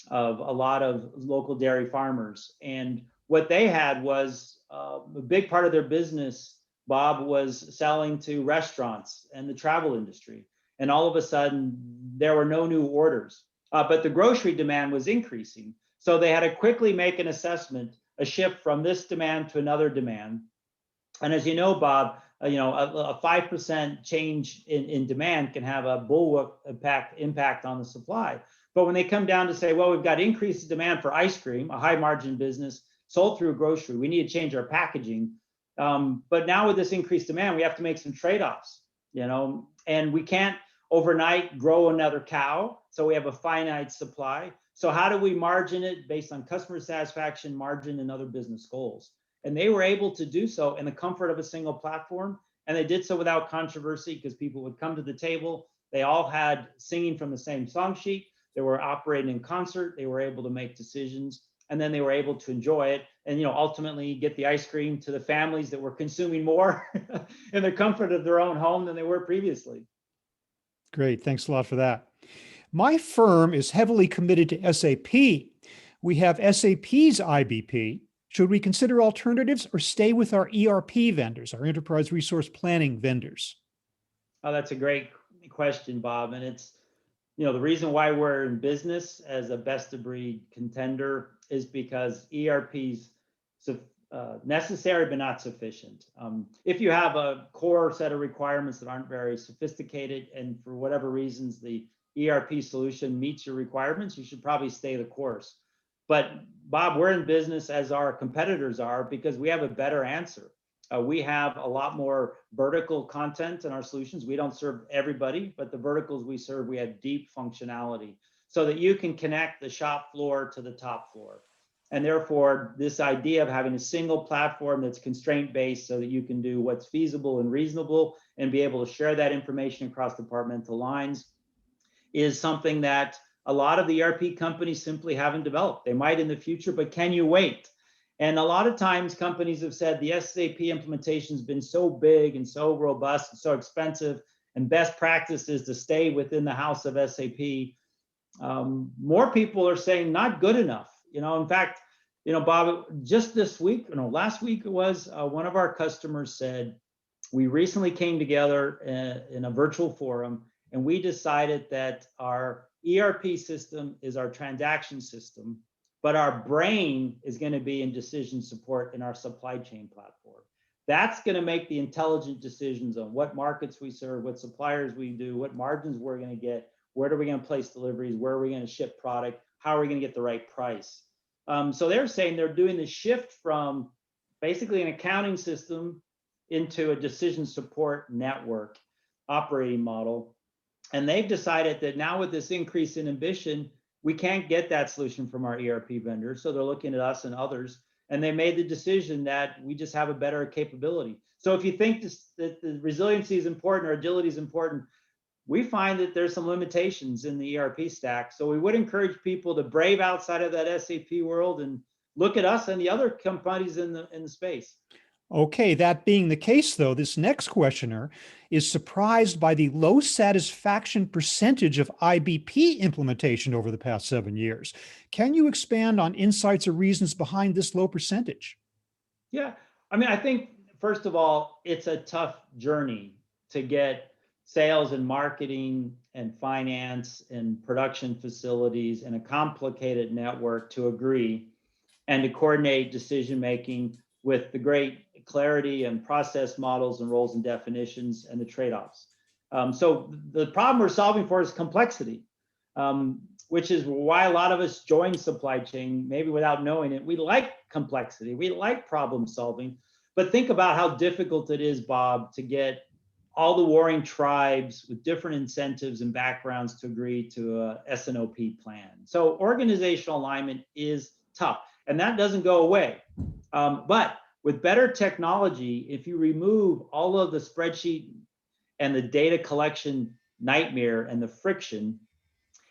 Speaker 2: of a lot of local dairy farmers. And what they had was a big part of their business, Bob, was selling to restaurants and the travel industry. And all of a sudden, there were no new orders, but the grocery demand was increasing. So they had to quickly make an assessment, a shift from this demand to another demand. And as you know, Bob, a 5% change in demand can have a bullwhip impact on the supply. But when they come down to say, well, we've got increased demand for ice cream, a high margin business sold through grocery, we need to change our packaging. But now with this increased demand, we have to make some trade-offs, and we can't overnight grow another cow. So we have a finite supply. So how do we margin it based on customer satisfaction, margin, and other business goals? And they were able to do so in the comfort of a single platform. And they did so without controversy because people would come to the table. They all had singing from the same song sheet. They were operating in concert. They were able to make decisions, and then they were able to enjoy it and ultimately get the ice cream to the families that were consuming more in the comfort of their own home than they were previously.
Speaker 1: Great. Thanks a lot for that. My firm is heavily committed to SAP. We have SAP's IBP. Should we consider alternatives or stay with our ERP vendors, our enterprise resource planning vendors?
Speaker 2: Oh, that's a great question, Bob. And it's, the reason why we're in business as a best of breed contender is because ERP's necessary but not sufficient. If you have a core set of requirements that aren't very sophisticated, and for whatever reasons the ERP solution meets your requirements, you should probably stay the course. But Bob, we're in business as our competitors are because we have a better answer. We have a lot more vertical content in our solutions. We don't serve everybody, but the verticals we serve, we have deep functionality so that you can connect the shop floor to the top floor. And therefore, this idea of having a single platform that's constraint-based so that you can do what's feasible and reasonable and be able to share that information across departmental lines is something that a lot of the ERP companies simply haven't developed. They might in the future, but can you wait? And a lot of times companies have said the SAP implementation has been so big and so robust and so expensive, and best practice is to stay within the house of SAP. More people are saying not good enough. In fact, Bob, just this week, last week it was, one of our customers said, we recently came together in a virtual forum, and we decided that our ERP system is our transaction system, but our brain is going to be in decision support in our supply chain platform. That's going to make the intelligent decisions on what markets we serve, what suppliers we do, what margins we're going to get, where are we going to place deliveries, where are we going to ship product, how are we going to get the right price. So they're saying they're doing the shift from basically an accounting system into a decision support network operating model. And they've decided that now with this increase in ambition, we can't get that solution from our ERP vendors. So they're looking at us and others, and they made the decision that we just have a better capability. So if you think that the resiliency is important or agility is important, we find that there's some limitations in the ERP stack. So we would encourage people to brave outside of that SAP world and look at us and the other companies in the space.
Speaker 1: Okay, that being the case, though, this next questioner is surprised by the low satisfaction percentage of IBP implementation over the past 7 years. Can you expand on insights or reasons behind this low percentage?
Speaker 2: Yeah, I think, first of all, it's a tough journey to get sales and marketing and finance and production facilities and a complicated network to agree and to coordinate decision-making with the great clarity and process models and roles and definitions and the trade-offs. So the problem we're solving for is complexity, which is why a lot of us join supply chain, maybe without knowing it. We like complexity, we like problem solving, but think about how difficult it is, Bob, to get all the warring tribes with different incentives and backgrounds to agree to a S&OP plan. So organizational alignment is tough, and that doesn't go away. But with better technology, if you remove all of the spreadsheet and the data collection nightmare and the friction,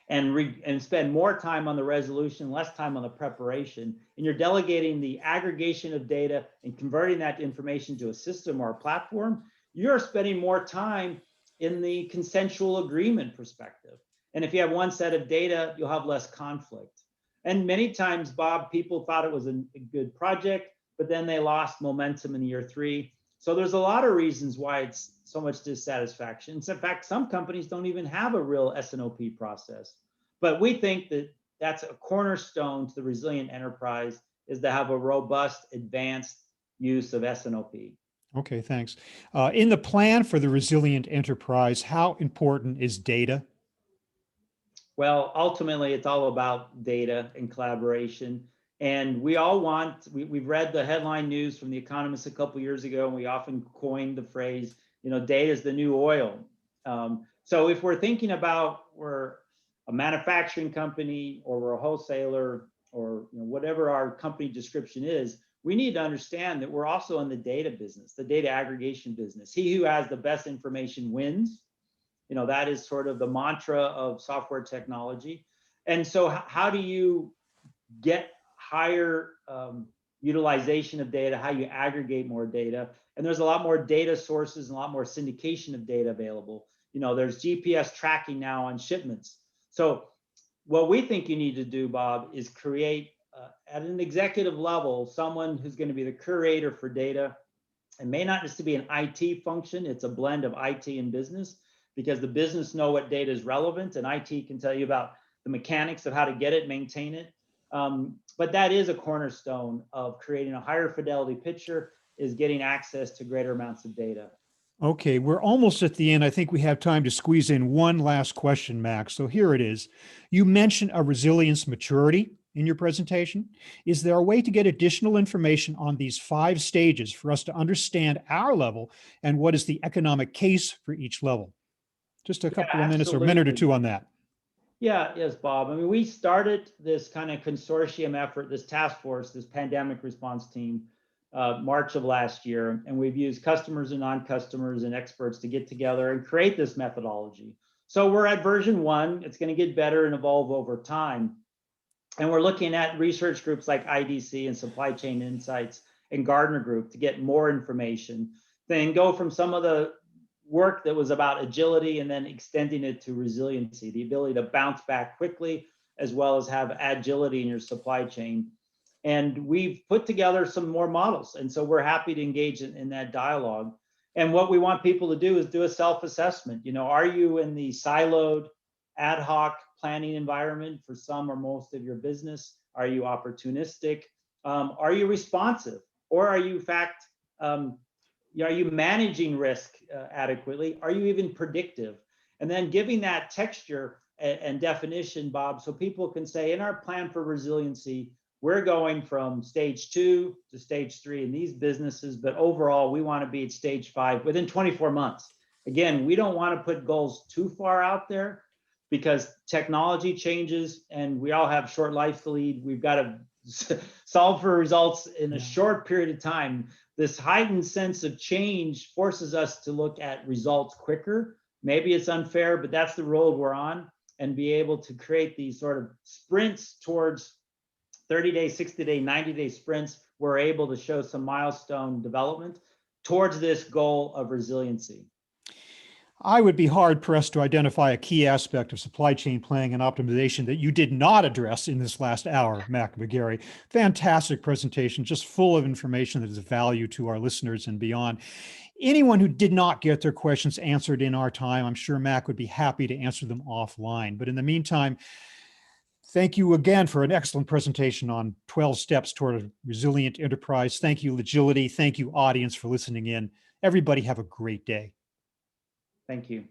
Speaker 2: and spend more time on the resolution, less time on the preparation, and you're delegating the aggregation of data and converting that information to a system or a platform, you're spending more time in the consensual agreement perspective. And if you have one set of data, you'll have less conflict. And many times, Bob, people thought it was a good project, but then they lost momentum in year 3. So there's a lot of reasons why it's so much dissatisfaction. In fact, some companies don't even have a real S&OP process. But we think that that's a cornerstone to the resilient enterprise, is to have a robust, advanced use of S&OP.
Speaker 1: Okay, thanks. In the plan for the resilient enterprise, how important is data?
Speaker 2: Well, ultimately, it's all about data and collaboration. And we all want, we've read the headline news from The Economist a couple of years ago, and we often coined the phrase, data is the new oil. So if we're thinking about we're a manufacturing company or we're a wholesaler or whatever our company description is, we need to understand that we're also in the data business, the data aggregation business. He who has the best information wins. That is sort of the mantra of software technology. And so how do you get higher utilization of data, how you aggregate more data? And there's a lot more data sources and a lot more syndication of data available. There's GPS tracking now on shipments. So what we think you need to do, Bob, is create at an executive level, someone who's going to be the curator for data. It may not just be an IT function. It's a blend of IT and business, because the business know what data is relevant and IT can tell you about the mechanics of how to get it, maintain it. But that is a cornerstone of creating a higher fidelity picture, is getting access to greater amounts of data.
Speaker 1: Okay, we're almost at the end. I think we have time to squeeze in one last question, Max. So here it is. You mentioned a resilience maturity in your presentation. Is there a way to get additional information on these 5 stages for us to understand our level and what is the economic case for each level? Just a couple of minutes or a minute or two on that.
Speaker 2: Yeah, yes, Bob. I mean, we started this kind of consortium effort, this task force, this pandemic response team, March of last year, and we've used customers and non-customers and experts to get together and create this methodology. So we're at version 1. It's going to get better and evolve over time. And we're looking at research groups like IDC and Supply Chain Insights and Gardner Group to get more information, then go from some of the work that was about agility and then extending it to resiliency, the ability to bounce back quickly, as well as have agility in your supply chain. And we've put together some more models. And so we're happy to engage in that dialogue. And what we want people to do is do a self-assessment. Are you in the siloed, ad hoc planning environment for some or most of your business? Are you opportunistic? Are you responsive? Or are you, in fact, are you managing risk adequately? Are you even predictive? And then giving that texture and definition, Bob, so people can say, in our plan for resiliency, we're going from stage 2 to stage 3 in these businesses, but overall, we want to be at stage 5 within 24 months. Again, we don't want to put goals too far out there because technology changes and we all have short life to lead. We've got to solve for results in a short period of time. This heightened sense of change forces us to look at results quicker. Maybe it's unfair, but that's the road we're on, and be able to create these sort of sprints towards 30-day, 60-day, 90-day sprints. We're able to show some milestone development towards this goal of resiliency.
Speaker 1: I would be hard pressed to identify a key aspect of supply chain planning and optimization that you did not address in this last hour, McGary. Fantastic presentation, just full of information that is of value to our listeners and beyond. Anyone who did not get their questions answered in our time, I'm sure Mac would be happy to answer them offline. But in the meantime, thank you again for an excellent presentation on 12 steps toward a resilient enterprise. Thank you, Logility. Thank you, audience, for listening in. Everybody have a great day.
Speaker 2: Thank you.